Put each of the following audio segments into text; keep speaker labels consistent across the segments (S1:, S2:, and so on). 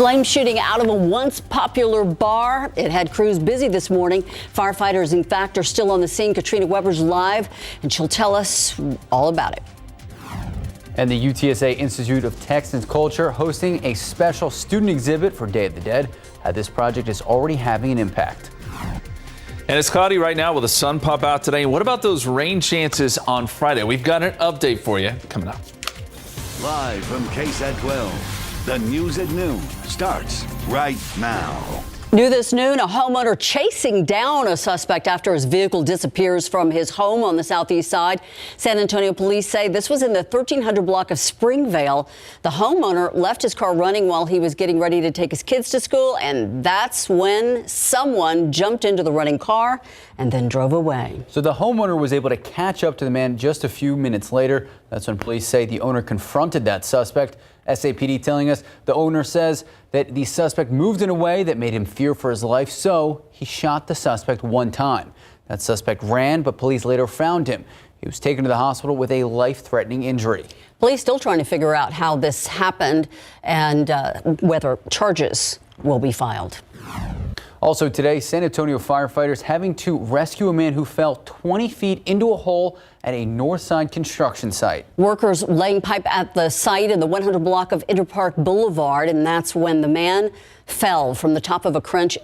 S1: Flame shooting out of a once popular bar. It had crews busy this morning. Firefighters, in fact, are still on the scene. Katrina Weber's live, and she'll tell us all about it.
S2: And the UTSA Institute of Texas Culture hosting a special student exhibit for Day of the Dead. This project is already having an impact.
S3: And it's cloudy right now with the sun pop out today. And what about those rain chances on Friday? We've got an update for you coming up.
S4: Live from KSAT 12. The news at noon starts right now.
S1: New this noon, a homeowner chasing down a suspect after his vehicle disappears from his home on the southeast side. San Antonio police say this was in the 1300 block of Springvale. The homeowner left his car running while he was getting ready to take his kids to school, and that's when someone jumped into the running car and then drove away.
S2: So the homeowner was able to catch up to the man just a few minutes later. That's when police say the owner confronted that suspect. SAPD telling us the owner says that the suspect moved in a way that made him fear for his life, so he shot the suspect one time. That suspect ran, but police later found him. He was taken to the hospital with a life-threatening injury.
S1: Police still trying to figure out how this happened and whether charges will be filed.
S2: Also today, San Antonio firefighters having to rescue a man who fell 20 feet into a hole at a north side construction site. Workers
S1: laying pipe at the site in the 100 block of Interpark Boulevard, and that's when the man fell from the top of a trench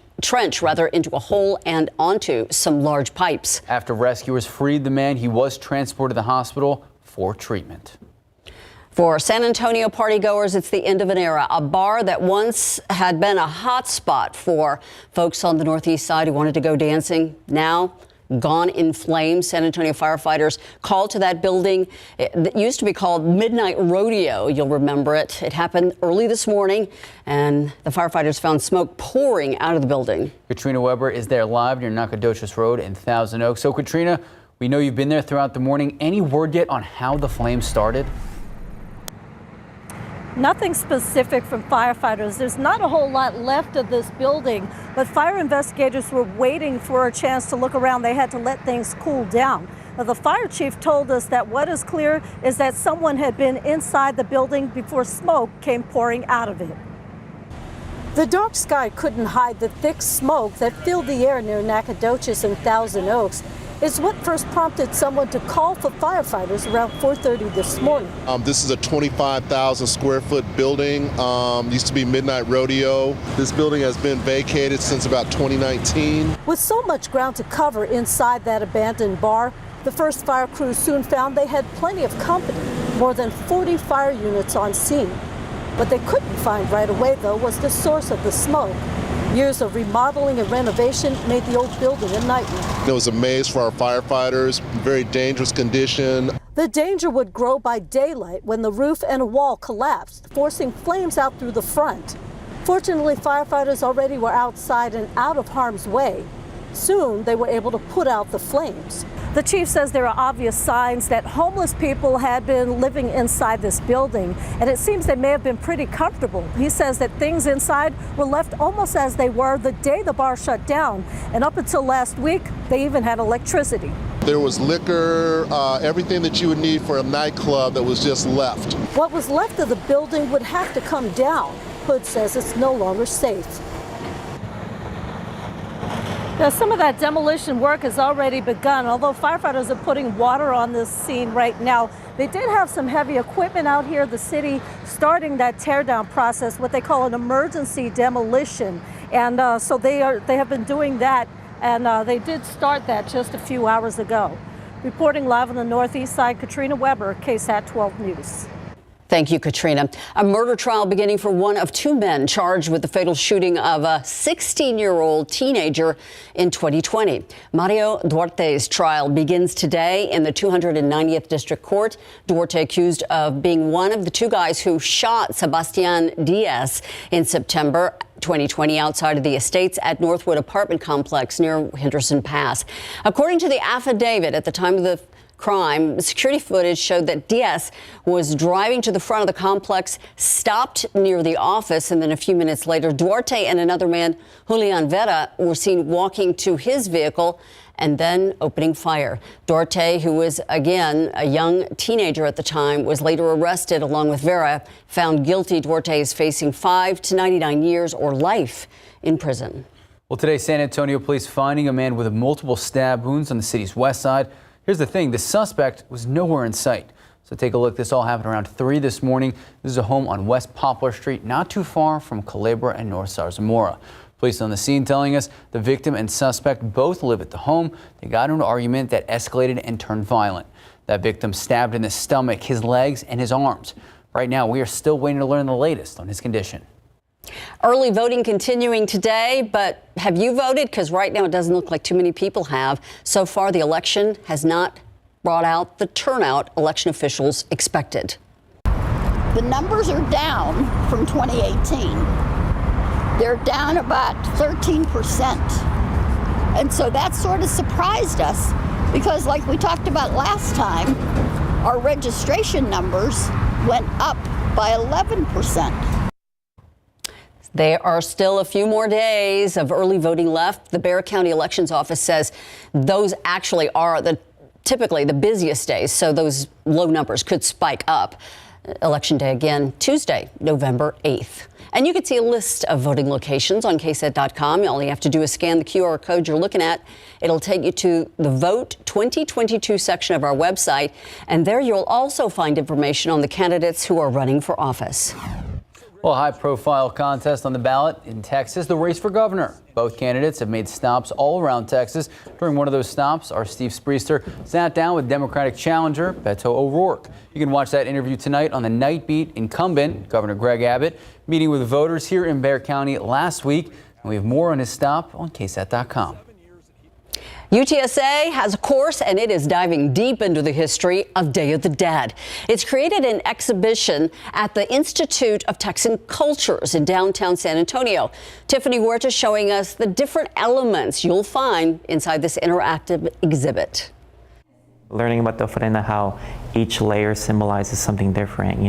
S1: into a hole and onto some large pipes.
S2: After rescuers freed the man, he was transported to the hospital for treatment.
S1: For San Antonio partygoers, it's the end of an era. A bar that once had been a hot spot for folks on the northeast side who wanted to go dancing, now gone in flames. San Antonio firefighters called to that building. It used to be called Midnight Rodeo. You'll remember it. It happened early this morning, and the firefighters found smoke pouring out of the building.
S2: Katrina Weber is there live near Nacogdoches Road in Thousand Oaks. So, Katrina, we know you've been there throughout the morning. Any word yet on how the flames started?
S5: Nothing specific from firefighters. There's not a whole lot left of this building, but fire investigators were waiting for a chance to look around. They had to let things cool down. Now, the fire chief told us that what is clear is that someone had been inside the building before smoke came pouring out of it. The dark sky couldn't hide the thick smoke that filled the air near Nacogdoches and Thousand Oaks. It's what first prompted someone to call for firefighters around 4:30 this morning.
S6: This is a 25,000 square foot building. Used to be Midnight Rodeo. This building has been vacated since about 2019.
S5: With so much ground to cover inside that abandoned bar, the first fire crews soon found they had plenty of company, more than 40 fire units on scene. What they couldn't find right away, though, was the source of the smoke. Years of remodeling and renovation made the old building a nightmare.
S6: It was a maze for our firefighters, very dangerous condition.
S5: The danger would grow by daylight when the roof and a wall collapsed, forcing flames out through the front. Fortunately, firefighters already were outside and out of harm's way. Soon, they were able to put out the flames. The chief says there are obvious signs that homeless people had been living inside this building, and it seems they may have been pretty comfortable. He says that things inside were left almost as they were the day the bar shut down, and up until last week, they even had electricity.
S6: There was liquor, everything that you would need for a nightclub that was just left.
S5: What was left of the building would have to come down. Hood says it's no longer safe. Now, some of that demolition work has already begun. Although firefighters are putting water on this scene right now, they did have some heavy equipment out here. The city starting that teardown process, what they call an emergency demolition. And so they have been doing that, and they did start that just a few hours ago. Reporting live on the northeast side, Katrina Weber, KSAT 12 News.
S1: Thank you, Katrina. A murder trial beginning for one of two men charged with the fatal shooting of a 16-year-old teenager in 2020. Mario Duarte's trial begins today in the 290th District Court. Duarte accused of being one of the two guys who shot Sebastian Diaz in September 2020 outside of the estates at Northwood apartment complex near Henderson Pass. According to the affidavit, at the time of the crime, security footage showed that Diaz was driving to the front of the complex, stopped near the office, and then a few minutes later, Duarte and another man, Julian Vera, were seen walking to his vehicle and then opening fire. Duarte, who was again a young teenager at the time, was later arrested along with Vera. Found guilty, Duarte is facing 5 to 99 years or life in prison.
S2: Well, today, San Antonio police finding a man with multiple stab wounds on the city's west side. Here's the thing, the suspect was nowhere in sight. So take a look. This all happened around 3 this morning. This is a home on West Poplar Street, not too far from Culebra and North Zarzamora. Police on the scene telling us the victim and suspect both live at the home. They got into an argument that escalated and turned violent. That victim stabbed in the stomach, his legs, and his arms. Right now, we are still waiting to learn the latest on his condition.
S1: Early voting continuing today, but have you voted? Because right now it doesn't look like too many people have. So far, the election has not brought out the turnout election officials expected.
S7: The numbers are down from 2018. They're down about 13%. And so that sort of surprised us because, like we talked about last time, our registration numbers went up by 11%.
S1: There are still a few more days of early voting left. The Bexar County Elections Office says those actually are typically the busiest days, so those low numbers could spike up. Election day again Tuesday, November 8th. And you can see a list of voting locations on KSAT.com. All you have to do is scan the QR code you're looking at. It'll take you to the Vote 2022 section of our website. And there you'll also find information on the candidates who are running for office.
S2: Well, a high-profile contest on the ballot in Texas, the race for governor. Both candidates have made stops all around Texas. During one of those stops, our Steve Spriester sat down with Democratic challenger Beto O'Rourke. You can watch that interview tonight on the Night Beat. Incumbent Governor Greg Abbott meeting with voters here in Bexar County last week. And we have more on his stop on KSAT.com.
S1: UTSA has a course, and it is diving deep into the history of Day of the Dead. It's created an exhibition at the Institute of Texan Cultures in downtown San Antonio. Tiffany Huerta showing us the different elements you'll find inside this interactive exhibit.
S8: Learning about the ofrenda, how each layer symbolizes something different,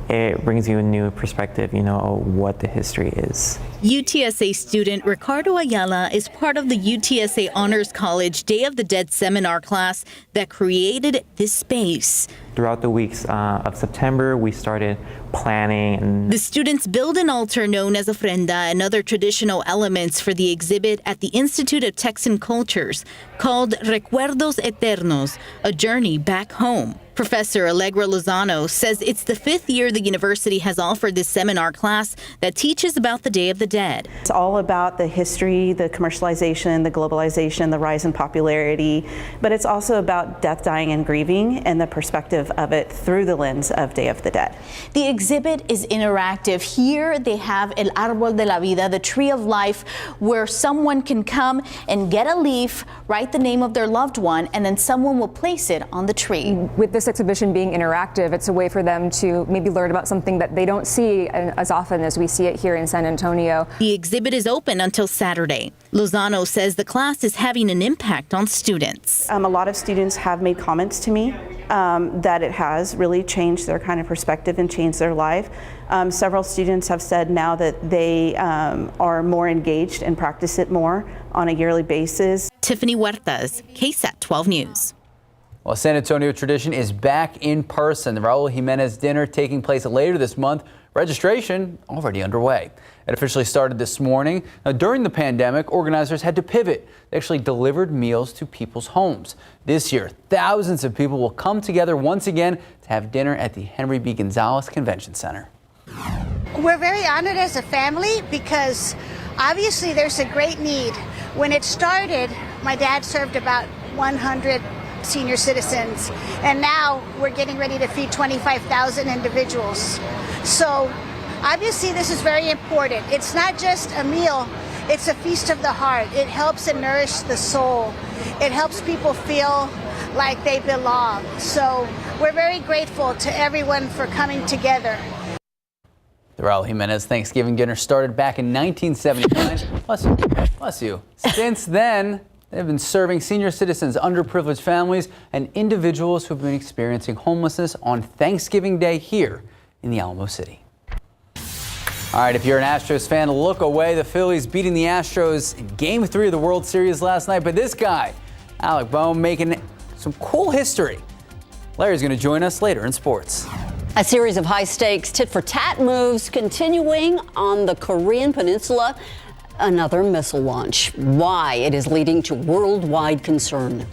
S8: it brings you a new perspective, of what the history is.
S9: UTSA student Ricardo Ayala is part of the UTSA Honors College Day of the Dead seminar class that created this space.
S8: Throughout the weeks of September, we started planning.
S9: The students build an altar known as ofrenda and other traditional elements for the exhibit at the Institute of Texan Cultures called Recuerdos Eternos, a journey back home. Professor Allegra Lozano says it's the 5th year the university has offered this seminar class that teaches about the Day of the Dead.
S10: It's all about the history, the commercialization, the globalization, the rise in popularity, but it's also about death, dying, and grieving and the perspective of it through the lens of Day of the Dead.
S11: The exhibit is interactive. Here they have El Árbol de la Vida, the tree of life, where someone can come and get a leaf, write the name of their loved one, and then someone will place it on the tree.
S12: With this exhibition being interactive, it's a way for them to maybe learn about something that they don't see as often as we see it here in San Antonio.
S9: The exhibit is open until Saturday. Lozano says the class is having an impact on students.
S10: A lot of students have made comments to me that it has really changed their kind of perspective and changed their life. Several students have said now that they are more engaged and practice it more on a yearly basis.
S9: Tiffany Huertas, KSAT 12 News.
S2: Well, San Antonio tradition is back in person. The Raul Jimenez dinner taking place later this month. Registration already underway. It officially started this morning. Now, during the pandemic, organizers had to pivot. They actually delivered meals to people's homes. This year, thousands of people will come together once again to have dinner at the Henry B. Gonzalez Convention Center.
S13: We're very honored as a family because obviously there's a great need. When it started, my dad served about 100 senior citizens, and now we're getting ready to feed 25,000 individuals. So obviously this is very important. It's not just a meal, it's a feast of the heart. It helps and nourish the soul. It helps people feel like they belong. So we're very grateful to everyone for coming together.
S2: The Raul Jimenez Thanksgiving dinner started back in 1979. Bless you. Since then, they've been serving senior citizens, underprivileged families, and individuals who've been experiencing homelessness on Thanksgiving Day here in the Alamo City. All right, if you're an Astros fan, look away. The Phillies beating the Astros in Game 3 of the World Series last night. But this guy Alec Boehm making some cool history. Larry's going to join us later in sports.
S1: A series of high-stakes tit-for-tat moves continuing on the Korean Peninsula. Another missile launch. Why it is leading to worldwide concern.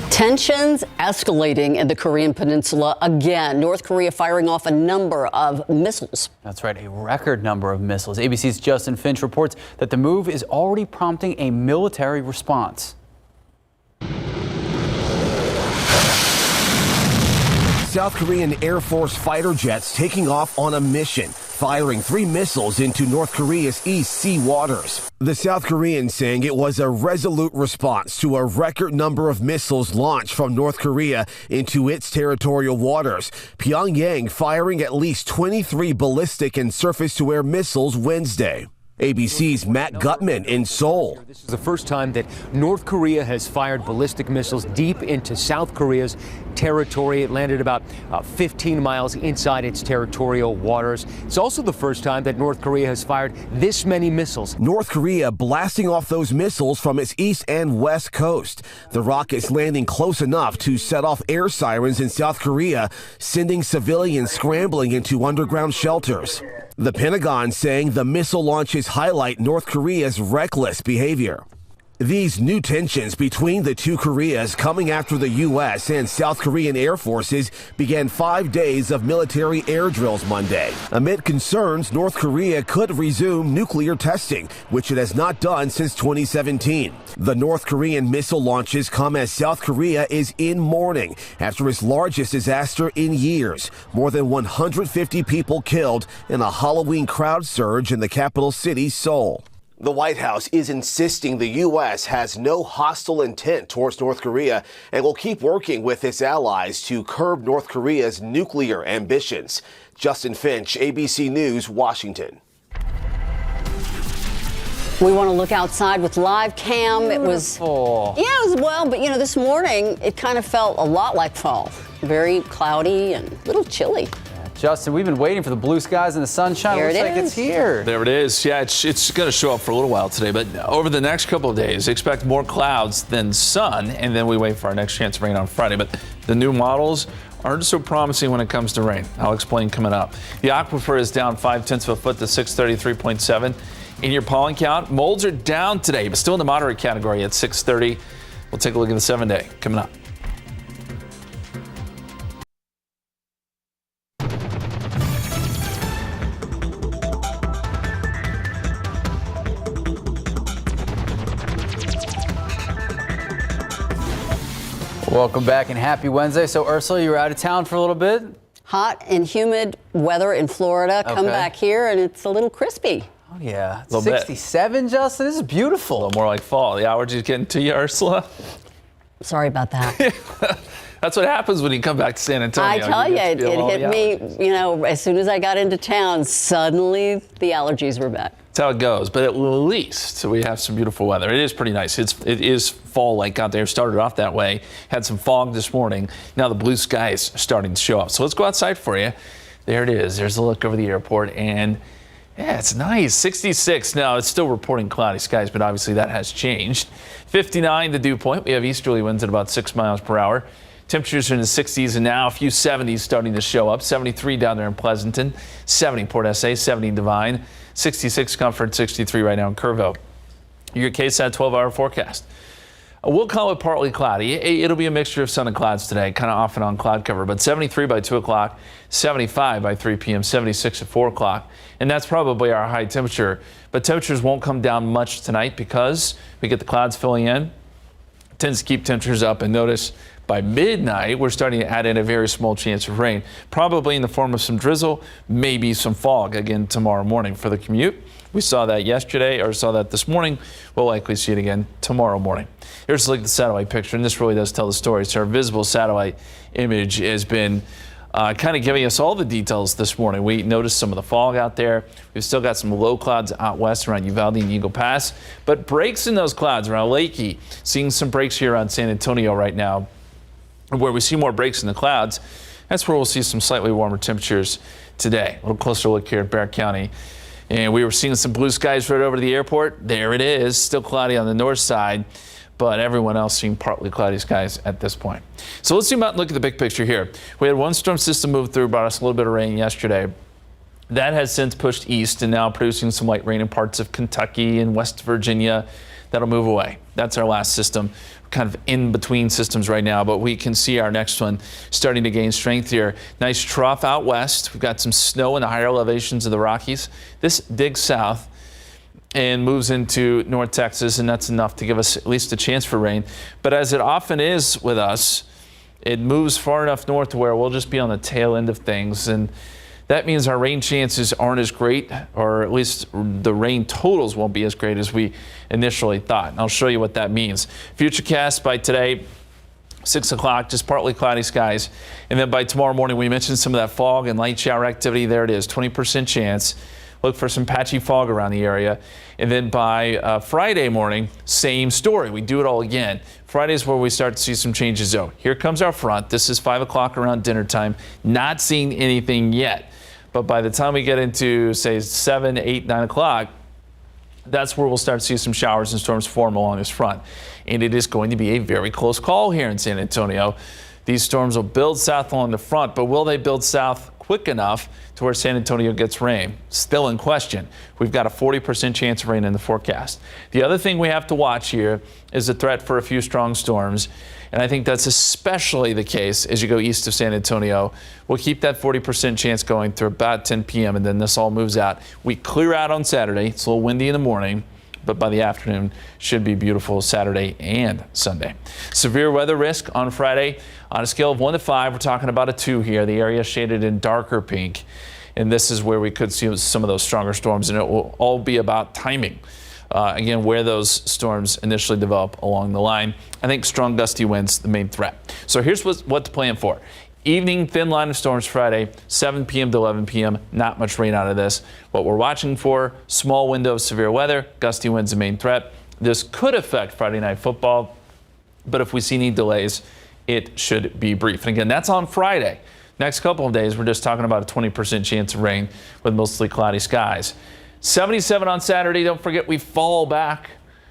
S1: Tensions escalating in the Korean Peninsula again. North Korea firing off a number of missiles.
S2: That's right, a record number of missiles. ABC's Justin Finch reports that the move is already prompting a military response.
S14: South Korean Air Force fighter jets taking off on a mission, firing 3 missiles into North Korea's East Sea waters. The South Koreans saying it was a resolute response to a record number of missiles launched from North Korea into its territorial waters. Pyongyang firing at least 23 ballistic and surface-to-air missiles Wednesday. ABC's Matt Gutman in Seoul.
S15: This is the first time that North Korea has fired ballistic missiles deep into South Korea's territory. It landed about 15 miles inside its territorial waters. It's also the first time that North Korea has fired this many missiles.
S14: North Korea blasting off those missiles from its east and west coast. The rockets landing close enough to set off air sirens in South Korea, sending civilians scrambling into underground shelters. The Pentagon saying the missile launches highlight North Korea's reckless behavior. These new tensions between the two Koreas coming after the U.S. and South Korean Air Forces began 5 days of military air drills Monday. Amid concerns North Korea could resume nuclear testing, which it has not done since 2017. The North Korean missile launches come as South Korea is in mourning after its largest disaster in years. More than 150 people killed in a Halloween crowd surge in the capital city, Seoul. The White House is insisting the U.S. has no hostile intent towards North Korea and will keep working with its allies to curb North Korea's nuclear ambitions. Justin Finch, ABC News, Washington.
S1: We want to look outside with live cam. It was, it was well, but this morning it kind of felt a lot like fall. Very cloudy and a little chilly.
S2: Justin, we've been waiting for the blue skies and the sunshine. Looks like it's here.
S3: There it is. Yeah, it's going to show up for a little while today, but over the next couple of days, expect more clouds than sun, and then we wait for our next chance of rain on Friday. But the new models aren't so promising when it comes to rain. I'll explain coming up. The aquifer is down 0.5 of a foot to 633.7. In your pollen count, molds are down today, but still in the moderate category at 630. We'll take a look at the 7-day coming up.
S2: Welcome back and happy Wednesday. So Ursula, you were out of town for a little bit.
S1: Hot and humid weather in Florida. Come back here and it's a little crispy.
S2: Oh yeah, 67, Justin. This is beautiful.
S3: A little more like fall. The allergies getting to you, Ursula?
S1: Sorry about that.
S3: That's what happens when you come back to San Antonio.
S1: I tell you, it hit me, as soon as I got into town, suddenly the allergies were back.
S3: That's how it goes. But at least we have some beautiful weather. It is pretty nice. It is fall-like out there. Started off that way. Had some fog this morning. Now the blue sky is starting to show up. So let's go outside for you. There it is. There's a look over the airport. And yeah, it's nice. 66. Now it's still reporting cloudy skies, but obviously that has changed. 59 the dew point. We have easterly winds at about 6 miles per hour. Temperatures are in the 60s and now a few 70s starting to show up. 73 down there in Pleasanton, 70 Port SA, 70 Divine, 66 Comfort, 63 right now in Kerrville. Your KSAT 12-hour forecast. We'll call it partly cloudy. It'll be a mixture of sun and clouds today, kind of off and on cloud cover, but 73 by 2 o'clock, 75 by 3 p.m., 76 at 4 o'clock. And that's probably our high temperature. But temperatures won't come down much tonight because we get the clouds filling in. It tends to keep temperatures up, and notice by midnight, we're starting to add in a very small chance of rain, probably in the form of some drizzle, maybe some fog again tomorrow morning for the commute. We saw that yesterday, or saw that this morning. We'll likely see it again tomorrow morning. Here's a look at the satellite picture, and this really does tell the story. So our visible satellite image has been kind of giving us all the details this morning. We noticed some of the fog out there. We've still got some low clouds out west around Uvalde and Eagle Pass, but breaks in those clouds around Lakey. Seeing some breaks here around San Antonio right now. Where we see more breaks in the clouds, that's where we'll see some slightly warmer temperatures today. A little closer look here at Bear County. And we were seeing some blue skies right over to the airport. There it is, still cloudy on the north side, but everyone else seeing partly cloudy skies at this point. So let's zoom out and look at the big picture here. We had one storm system move through, brought us a little bit of rain yesterday. That has since pushed east and now producing some light rain in parts of Kentucky and West Virginia. That'll move away. That's our last system. We're kind of in between systems right now, but we can see our next one starting to gain strength here. Nice trough out west. We've got some snow in the higher elevations of the Rockies. This digs south and moves into North Texas, and that's enough to give us at least a chance for rain. But as it often is with us, it moves far enough north to where we'll just be on the tail end of things, and that means our rain chances aren't as great, or at least the rain totals won't be as great as we initially thought. And I'll show you what that means. Futurecast by today, 6 o'clock, just partly cloudy skies. And then by tomorrow morning, we mentioned some of that fog and light shower activity. There it is, 20% chance. Look for some patchy fog around the area. And then by Friday morning, same story. We do it all again. Friday is where we start to see some changes, though. Here comes our front. This is 5 o'clock around dinner time. Not seeing anything yet. But by the time we get into, say, 7, 8, 9 o'clock, that's where we'll start to see some showers and storms form along this front. And it is going to be a very close call here in San Antonio. These storms will build south along the front, but will they build south quick enough to where San Antonio gets rain? Still in question. We've got a 40% chance of rain in the forecast. The other thing we have to watch here is the threat for a few strong storms. And I think that's especially the case as you go east of San Antonio. We'll keep that 40% chance going through about 10 p.m. and then this all moves out. We clear out on Saturday. It's a little windy in the morning, but by the afternoon should be beautiful Saturday and Sunday. Severe weather risk on Friday. On a scale of 1 to 5, we're talking about a 2 here. The area shaded in darker pink. And this is where we could see some of those stronger storms, and it will all be about timing. Again, where those storms initially develop along the line. I think strong gusty winds, the main threat. So here's what to plan for. Evening, thin line of storms Friday, 7 p.m. to 11 p.m. Not much rain out of this. What we're watching for, small window of severe weather, gusty winds, the main threat. This could affect Friday night football, but if we see any delays, it should be brief. And again, that's on Friday. Next couple of days, we're just talking about a 20% chance of rain with mostly cloudy skies. 77 on Saturday. Don't forget we fall back.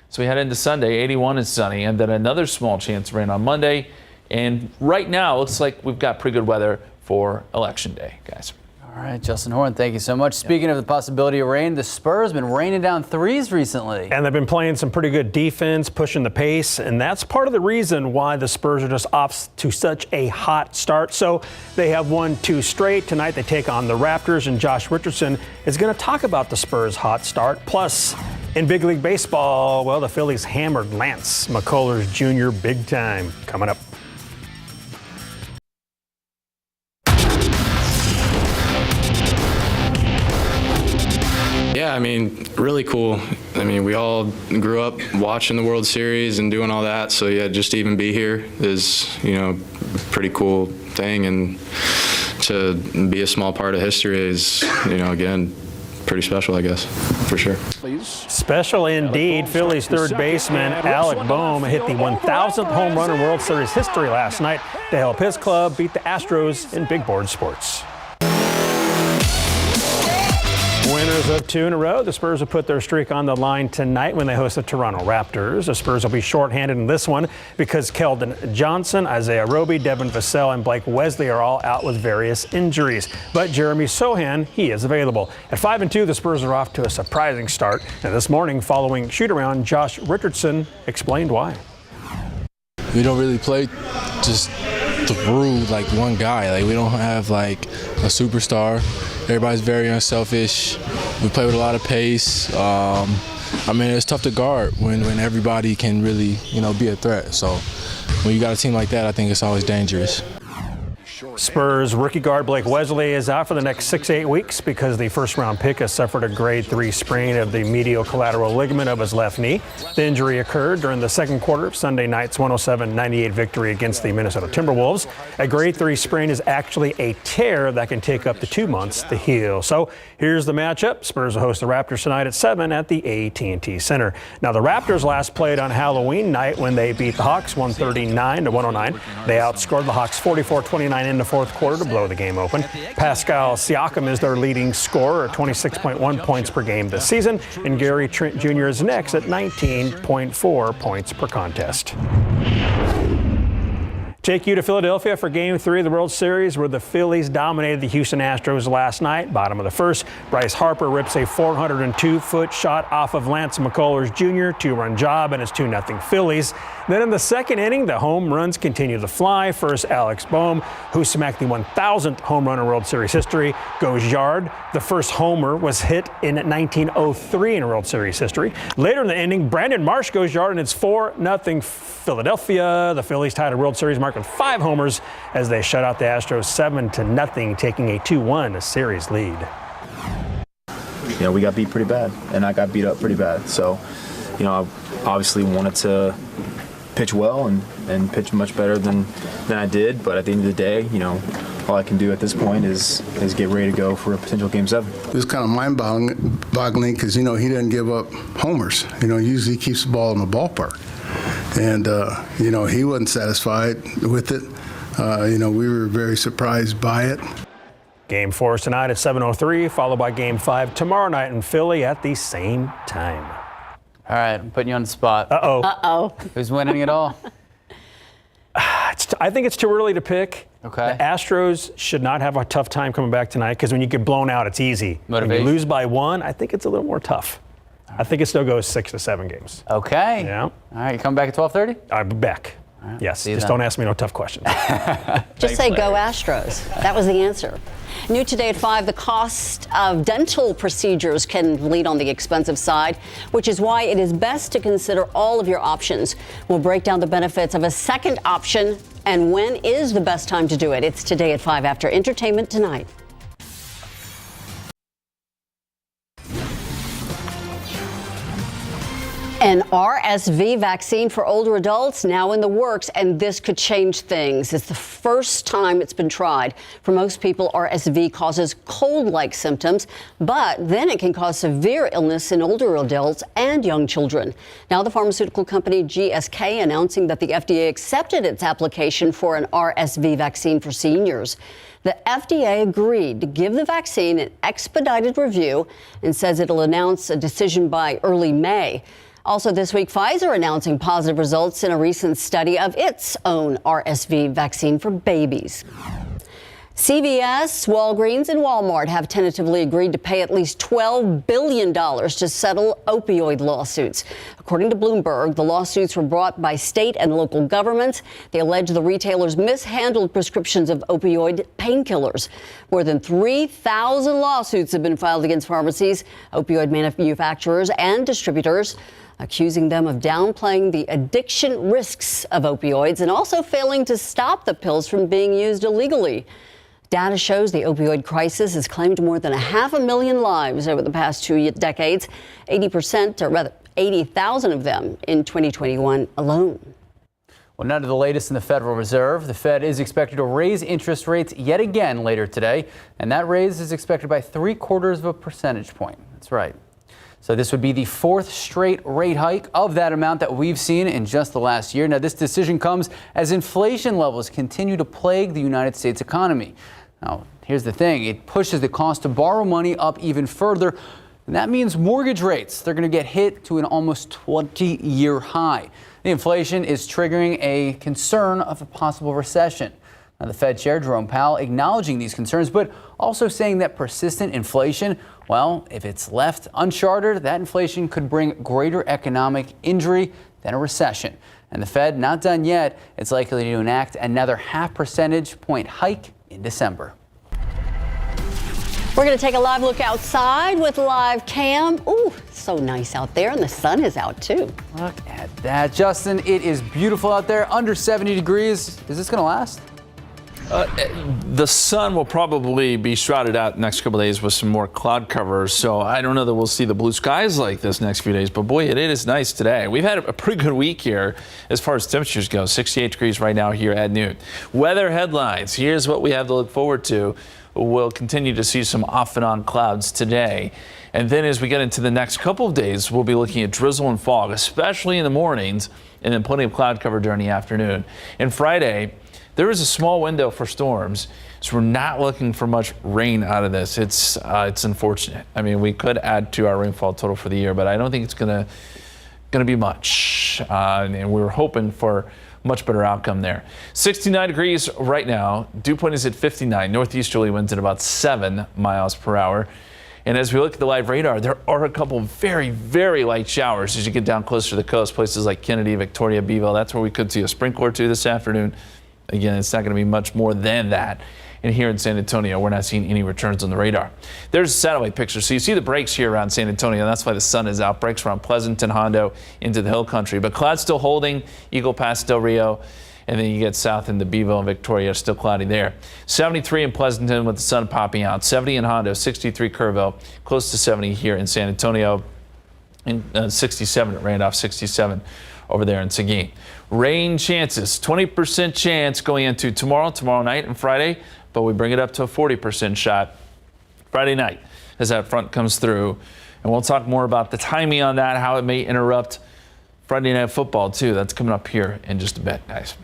S3: So we head into Sunday, 81 and sunny, and then another small chance of rain on Monday. And right now, it looks like we've got pretty good weather for Election Day, guys.
S2: All right, Justin Horn, thank you so much. Speaking of the possibility of rain, the Spurs have been raining down threes recently.
S16: And they've been playing some pretty good defense, pushing the pace, and that's part of the reason why the Spurs are just off to such a hot start. So they have won 2 straight. Tonight they take on the Raptors, and Josh Richardson is going to talk about the Spurs' hot start. Plus, in big league baseball, well, the Phillies hammered Lance McCullers Jr. big time. Coming up.
S17: Yeah, I mean, really cool. I mean, we all grew up watching the World Series and doing all that. So yeah, just to even be here is, you know, a pretty cool thing. And to be a small part of history is, you know, again, pretty special, I guess, for sure.
S16: Special indeed. Phillies third baseman Alec Bohm hit the 1,000th home run in World Series history last night to help his club beat the Astros in big board sports. Winners of 2 in a row. The Spurs will put their streak on the line tonight when they host the Toronto Raptors. The Spurs will be shorthanded in this one because Keldon Johnson, Isaiah Roby, Devin Vassell, and Blake Wesley are all out with various injuries. But Jeremy Sohan, he is available. At 5-2, the Spurs are off to a surprising start. And this morning, following shoot-around, Josh Richardson explained why.
S18: We don't really play just through like one guy. Like we don't have like a superstar. Everybody's very unselfish. We play with a lot of pace. I mean, it's tough to guard when everybody can really, you know, be a threat. So when you got a team like that, I think it's always dangerous.
S16: Spurs rookie guard Blake Wesley is out for the next 6-8 weeks because the first-round pick has suffered a grade 3 sprain of the medial collateral ligament of his left knee. The injury occurred during the second quarter of Sunday night's 107-98 victory against the Minnesota Timberwolves. A grade 3 sprain is actually a tear that can take up to 2 months to heal. So here's the matchup. Spurs will host the Raptors tonight at 7 at the AT&T Center. Now, the Raptors last played on Halloween night when they beat the Hawks 139-109. They outscored the Hawks 44-29 in the fourth quarter to blow the game open. Pascal Siakam is their leading scorer at 26.1 points per game this season, and Gary Trent Jr. is next at 19.4 points per contest. Take you to Philadelphia for Game 3 of the World Series, where the Phillies dominated the Houston Astros last night. Bottom of the first, Bryce Harper rips a 402-foot shot off of Lance McCullers Jr., two-run job, and it's 2-0 Phillies. Then in the second inning, the home runs continue to fly. First, Alex Bohm, who smacked the 1,000th home run in World Series history, goes yard. The first homer was hit in 1903 in World Series history. Later in the inning, Brandon Marsh goes yard, and it's 4-0 Philadelphia. The Phillies tied a World Series mark with 5 homers as they shut out the Astros 7-0, taking a 2-1 series lead.
S19: You know, we got beat pretty bad, and I got beat up pretty bad. So, you know, I obviously wanted to pitch well and pitch much better than I did. But at the end of the day, you know, all I can do at this point is get ready to go for a potential Game 7.
S20: It was kind of mind-boggling because, you know, he didn't give up homers. You know, usually he keeps the ball in the ballpark. And, you know, he wasn't satisfied with it. You know, we were very surprised by it.
S16: Game 4 is tonight at 7:03, followed by Game 5 tomorrow night in Philly at the same time.
S2: All right, I'm putting you on the spot.
S1: Uh-oh.
S2: Who's winning it all?
S16: I think it's too early to pick.
S2: Okay.
S16: The Astros should not have a tough time coming back tonight because when you get blown out, it's easy.
S2: Motivation.
S16: When you lose by 1, I think it's a little more tough. I think it still goes 6 to 7 games.
S2: Okay.
S16: Yeah.
S2: All right, you come back at 12:30?
S16: I'll be back.
S2: Right,
S16: yes,
S2: just
S16: don't ask me no tough questions.
S1: Just say go Astros. That was the answer. New today at 5, the cost of dental procedures can lead on the expensive side, which is why it is best to consider all of your options. We'll break down the benefits of a second option and when is the best time to do it. It's today at 5 after Entertainment Tonight. An RSV vaccine for older adults now in the works, and this could change things. It's the first time it's been tried. For most people, RSV causes cold-like symptoms, but then it can cause severe illness in older adults and young children. Now the pharmaceutical company GSK announcing that the FDA accepted its application for an RSV vaccine for seniors. The FDA agreed to give the vaccine an expedited review and says it'll announce a decision by early May. Also this week, Pfizer announcing positive results in a recent study of its own RSV vaccine for babies. CVS, Walgreens, and Walmart have tentatively agreed to pay at least $12 billion to settle opioid lawsuits. According to Bloomberg, the lawsuits were brought by state and local governments. They allege the retailers mishandled prescriptions of opioid painkillers. More than 3,000 lawsuits have been filed against pharmacies, opioid manufacturers, and distributors, accusing them of downplaying the addiction risks of opioids and also failing to stop the pills from being used illegally. Data shows the opioid crisis has claimed more than 500,000 lives over the past 2 decades, 80%, or rather 80,000 of them in 2021 alone.
S2: Well, now to the latest in the Federal Reserve. The Fed is expected to raise interest rates yet again later today, and that raise is expected by 0.75 percentage point. That's right. So this would be the 4th straight rate hike of that amount that we've seen in just the last year. Now, this decision comes as inflation levels continue to plague the United States economy. Now, here's the thing. It pushes the cost to borrow money up even further. And that means mortgage rates, they're going to get hit to an almost 20-year high. The inflation is triggering a concern of a possible recession. Now, the Fed Chair Jerome Powell acknowledging these concerns, but also saying that persistent inflation, well, if it's left uncharted, that inflation could bring greater economic injury than a recession. And the Fed, not done yet, it's likely to enact another 0.5 percentage point hike in December.
S1: We're going to take a live look outside with live cam. Ooh, so nice out there, and the sun is out too.
S2: Look at that, Justin. It is beautiful out there, under 70 degrees. Is this going to last?
S3: The sun will probably be shrouded out next couple of days with some more cloud cover, so I don't know that we'll see the blue skies like this next few days, but boy, it is nice today. We've had a pretty good week here as far as temperatures go, 68 degrees right now here at noon. Weather headlines, here's what we have to look forward to. We'll continue to see some off and on clouds today. And then as we get into the next couple of days, we'll be looking at drizzle and fog, especially in the mornings, and then plenty of cloud cover during the afternoon. And Friday, there is a small window for storms, so we're not looking for much rain out of this. It's unfortunate. I mean, we could add to our rainfall total for the year, but I don't think it's gonna be much. And we were hoping for much better outcome there. 69 degrees right now. Dew point is at 59. Northeasterly winds at about 7 miles per hour. And as we look at the live radar, there are a couple very, very light showers as you get down closer to the coast, places like Kennedy, Victoria, Beeville. That's where we could see a sprinkle or two this afternoon. Again, it's not going to be much more than that. And here in San Antonio, we're not seeing any returns on the radar. There's a satellite picture. So you see the breaks here around San Antonio. That's why the sun is out. Breaks around Pleasanton, Hondo, into the hill country. But clouds still holding Eagle Pass, Del Rio. And then you get south into Beeville and Victoria, still cloudy there. 73 in Pleasanton with the sun popping out. 70 in Hondo, 63 Kerrville, close to 70 here in San Antonio. And 67 at Randolph, 67 over there in Seguin. Rain chances, 20% chance going into tomorrow night and Friday. But we bring it up to a 40% shot Friday night as that front comes through. And we'll talk more about the timing on that, how it may interrupt Friday Night Football, too. That's coming up here in just a bit, guys.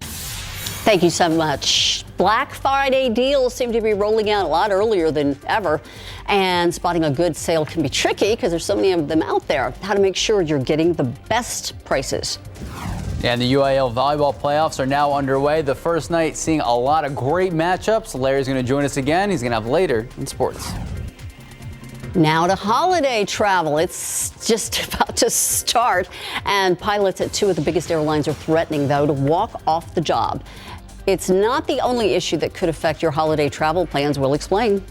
S1: Thank you so much. Black Friday deals seem to be rolling out a lot earlier than ever. And spotting a good sale can be tricky because there's so many of them out there. How to make sure you're getting the best prices.
S2: And the UIL volleyball playoffs are now underway. The first night seeing a lot of great matchups. Larry's going to join us again. He's going to have later in sports.
S1: Now to holiday travel. It's just about to start. And pilots at two of the biggest airlines are threatening, though, to walk off the job. It's not the only issue that could affect your holiday travel plans. We'll explain.